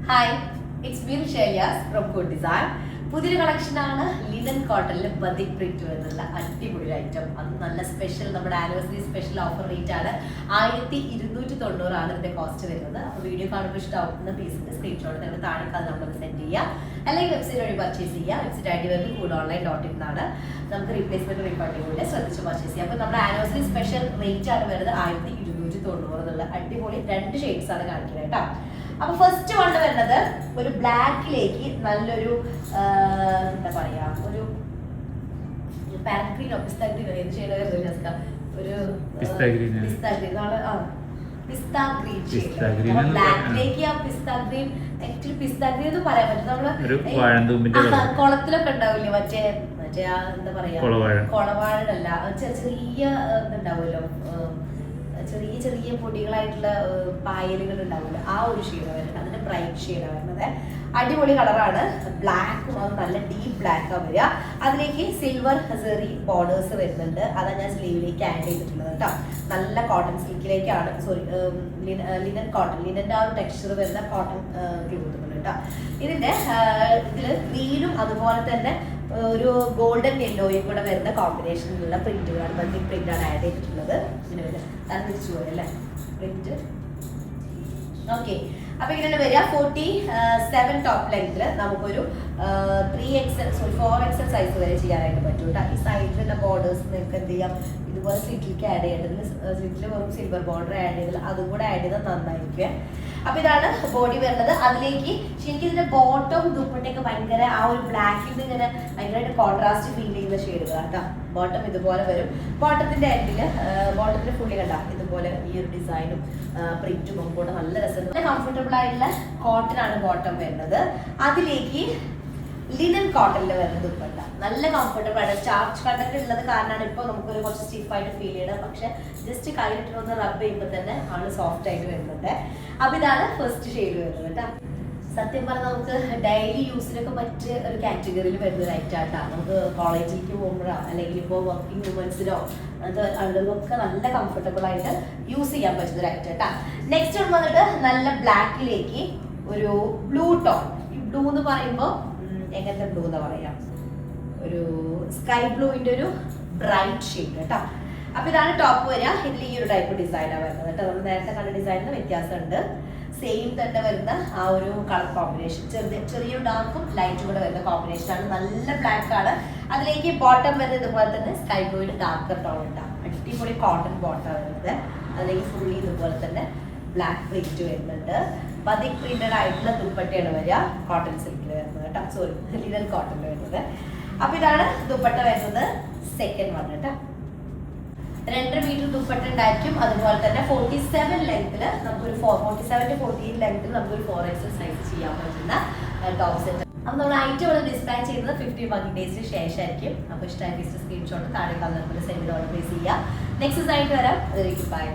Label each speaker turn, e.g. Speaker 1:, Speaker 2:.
Speaker 1: Hi, it's me ഷെലിയാസ് from good design. പുതിയൊരു കളക്ഷനാണ് ലിനൻ കോട്ടണിൽ ബതിക് പ്രിന്റ് വരുന്നുള്ള അടിപൊളി ഐറ്റം. അത് നല്ല സ്പെഷ്യൽ, നമ്മുടെ ആനിവേഴ്സറി സ്പെഷ്യൽ ഓഫർ റേറ്റ് ആണ്. 1290 ആണ് ഇതിന്റെ കോസ്റ്റ് വരുന്നത്. അപ്പോൾ വീഡിയോ കാണുമ്പോൾ ഇഷ്ടമാവുന്ന പീസിന്റെ സ്ക്രീൻഷോട്ട് നിങ്ങൾ താഴെ നമ്മൾ സെൻഡ് ചെയ്യുക, അല്ലെങ്കിൽ വെബ്സൈറ്റ് വഴി പർച്ചേസ് ചെയ്യുക. വെബ്സൈറ്റ് ഐ ഡി വരുന്നത് foodonline.in എന്നാണ്. നമുക്ക് റീപ്ലേസ്മെന്റ് റീഫണ്ടിംഗ് കൂടെ ശ്രദ്ധിച്ച് പർച്ചേസ് ചെയ്യാം. അപ്പോൾ നമ്മുടെ ആനിവേഴ്സറി സ്പെഷ്യൽ റേറ്റ് ആണ് വരുന്നത് 1290 എന്നുള്ള അടിപൊളി 2 ഷെയ്ഡ്സ് ആണ് കാണിക്കുന്നത് കേട്ടോ. അപ്പൊ ഫസ്റ്റ് വൺ വരുന്നത് ഒരു ബ്ലാക്കിലേക്ക് നല്ലൊരു എന്താ പറയാ, ഒരു പാരഗ്രീനോ പിസ്ത ഗ്രീനോ ഏത് ഷെയ്ഡ് വരുന്നത്, ഒരു പിസ്ത ഗ്രീൻ ബ്ലാക്കിലേക്ക്. ആ പിസ്ത ഗ്രീൻ ആക്ച്വലി പിസ്ത ഗ്രീൻ എന്ന് പറയാൻ പറ്റും. നമ്മള് കുളത്തിലൊക്കെ ഉണ്ടാവില്ലേ, മറ്റേ എന്താ പറയാ, കൊളവാഴല്ല, ചെറിയ ഇതുണ്ടാവുമല്ലോ, ചെറിയ ചെറിയ പൊടികളായിട്ടുള്ള പായലുകൾ ഉണ്ടാവില്ല, ആ ഒരു ഷെയ്ഡ് വരുന്നത്. അതിന്റെ ബ്രൈറ്റ് ഷെയ്ഡ് വരുന്നത് അടിപൊളി കളറാണ്. ബ്ലാക്കും അത് നല്ല ഡീപ്പ് ബ്ലാക്കാണ് വരിക. അതിലേക്ക് സിൽവർ സെറി ബോർഡേഴ്സ് വരുന്നുണ്ട്. അതാണ് ഞാൻ സ്ലീവിലേക്ക് ആഡ് ചെയ്തിട്ടുള്ളത് കേട്ടോ. നല്ല കോട്ടൺ സിൽക്കിലേക്കാണ്, സോറി ലിനൻ കോട്ടൺ, ലിനന്റെ ആ ഒരു ടെക്സ്ചർ വരുന്ന കോട്ടൺ കിട്ടുന്നുണ്ട് കേട്ടോ. ഇതിന്റെ ഇതിൽ ഗ്രീനും അതുപോലെ തന്നെ ഒരു ഗോൾഡൻ യെല്ലോയും കൂടെ വരുന്ന കോമ്പിനേഷനിലുള്ള പ്രിന്റുകളാണ്, ബതിക് പ്രിന്റ് ആണ് ആഡ് ചെയ്തിട്ടുള്ളത്. ഇതിന് തിരിച്ചു പോയല്ലേ പ്രിന്റ്. ഓക്കെ, അപ്പൊ ഇങ്ങനെ വരിക 47 ടോപ്പ് ലെങ്തിൽ നമുക്കൊരു 4XL സൈസ് വരെ ചെയ്യാനായിട്ട് പറ്റും കേട്ടോ. ഈ സൈഡിലുള്ള ബോർഡേഴ്സ് നിങ്ങൾക്ക് എന്ത് ചെയ്യാം, ഇതുപോലെ സ്ലിറ്റിലേക്ക് ആഡ് ചെയ്യേണ്ടത്, സ്ലിറ്റിൽ വെറും സിൽവർ ബോർഡർ ആഡ് ചെയ്തത്, അതും കൂടെ ആഡ് ചെയ്താൽ നന്നായിരിക്കും. അപ്പൊ ഇതാണ് ബോഡി വരുന്നത്. അതിലേക്ക് ശരിക്കും ഇതിന്റെ ബോട്ടം ദുപ്പട്ടയൊക്കെ ഭയങ്കര ആ ഒരു ബ്ലാക്കിൽ ഇങ്ങനെ ഭയങ്കരമായിട്ട് കോൺട്രാസ്റ്റ് ഫീൽ ചെയ്യുന്ന ഷെയ്ഡുകൾ കേട്ടോ. ബോട്ടം ഇതുപോലെ വരും. ബോട്ടത്തിന്റെ എൻഡില് ബോട്ടത്തിന്റെ ഫുള്ളി കണ്ട ഇതുപോലെ ഈ ഒരു ഡിസൈനും പ്രിന്റും ഒക്കെ കൂടെ നല്ല രസം, നല്ല കംഫർട്ടബിൾ ആയിട്ടുള്ള കോട്ടൺ ആണ് ബോട്ടം വരുന്നത്. അതിലേക്ക് ലിനൻ കോട്ടണിൽ വരുന്ന ദുപ്പട്ട നല്ല കംഫർട്ടബിൾ ആണ്. സ്റ്റാർച്ച് കണ്ടന്റ് ഉള്ളത് കാരണമാണ് ഇപ്പോൾ നമുക്കൊരു കുറച്ച് സ്റ്റിഫായിട്ട് ഫീൽ ചെയ്യണം. പക്ഷെ ജസ്റ്റ് കയ്യിലിട്ടൊന്ന് റബ്ബ് ചെയ്യുമ്പോൾ തന്നെ ആണ് സോഫ്റ്റ് ആയിട്ട് വരുന്നുണ്ട്. അപ്പൊ ഇതാണ് ഫസ്റ്റ് ഷെയ്ഡ് വരുന്നത് കേട്ടോ. സത്യം പറഞ്ഞാൽ നമുക്ക് ഡെയിലി യൂസിനൊക്കെ പറ്റിയ ഒരു കാറ്റഗറിയിൽ വരുന്ന ഒരു ഐറ്റം ആയിട്ടാണ്. നമുക്ക് കോളേജിലേക്ക് പോകുമ്പോഴോ അല്ലെങ്കിൽ ഇപ്പോൾ വർക്കിംഗ് വുമൻസിനോ അത് ആളുകൾക്കൊക്കെ നല്ല കംഫർട്ടബിൾ ആയിട്ട് യൂസ് ചെയ്യാൻ പറ്റുന്ന ഒരു ഐറ്റം കേട്ടോ. നെക്സ്റ്റ് വന്നിട്ട് നല്ല ബ്ലാക്കിലേക്ക് ഒരു ബ്ലൂ ടോൺ. ഈ ബ്ലൂ എന്ന് പറയുമ്പോൾ എങ്ങനത്തെ ബ്ലൂ എന്ന് പറയാം, ഒരു സ്കൈ ബ്ലൂവിന്റെ ഒരു ബ്രൈറ്റ് ഷെയ്ഡ് കേട്ടോ. അപ്പൊ ഇതാണ് ടോപ്പ് വരിക. ഇതിൽ ഈ ഒരു ടൈപ്പ് ഡിസൈനാണ് വരുന്നത് കേട്ടോ. നമ്മൾ നേരത്തെ കണ്ട ഡിസൈനിന് വ്യത്യാസമുണ്ട്. സെയിം തന്നെ വരുന്ന ആ ഒരു കളർ കോമ്പിനേഷൻ, ചെറിയൊരു ഡാർക്കും ലൈറ്റും കൂടെ വരുന്ന കോമ്പിനേഷൻ ആണ്. നല്ല ബ്ലാക്ക് ആണ്. അതിലേക്ക് ബോട്ടം വരുന്നത് ഇതുപോലെ തന്നെ സ്കൈ ബ്ലൂവിന്റെ ഡാർക്കർ ടോൺ ഉണ്ടാവും. അടിപൊളി കോട്ടൺ ബോട്ടം വരുന്നത്. അതിലേക്ക് ഫുള്ളി ഇതുപോലെ തന്നെ ബ്ലാക്ക് പ്രിന്റ് വരുന്നുണ്ട്. ബതിക് പ്രിന്റഡ് ആയിട്ടുള്ള ദുപ്പട്ടയാണ് വരിക. കോട്ടൺ സിൽക്കിൽ വരുന്നത് കേട്ടോ, സോറി ലിനൻ കോട്ടണിൽ വരുന്നത്. അപ്പൊ ഇതാണ് ദുപ്പട്ട വരുന്നത്. സെക്കൻഡ് വൺ കേട്ടോ. 2 മീറ്റർ ദുപ്പട്ട ഉണ്ടായിരിക്കും. അതുപോലെ തന്നെ 47 ലെങ്ത്തിൽ നമുക്കൊരു 47 to 48 ലെങ്ത്തിൽ നമുക്കൊരു 4XL സൈസ് ചെയ്യാൻ പറ്റുന്ന ടോപ്പ് സെറ്റ്. അപ്പൊ നമ്മൾ ഐറ്റം ഡിസ്പാച്ച് ചെയ്യുന്നത് 50 വർക്കിംഗ് ഡേയ്സിന് ശേഷമായിരിക്കും. അപ്പൊ ഇഷ്ടമായ സ്ക്രീൻഷോട്ട് താഴെ കലർപ്പിൽ സെൻഡ് ഓർഡർ പ്ലേസ് ചെയ്യുക. നെക്സ്റ്റ് ആയിട്ട് വരാം. ബൈ.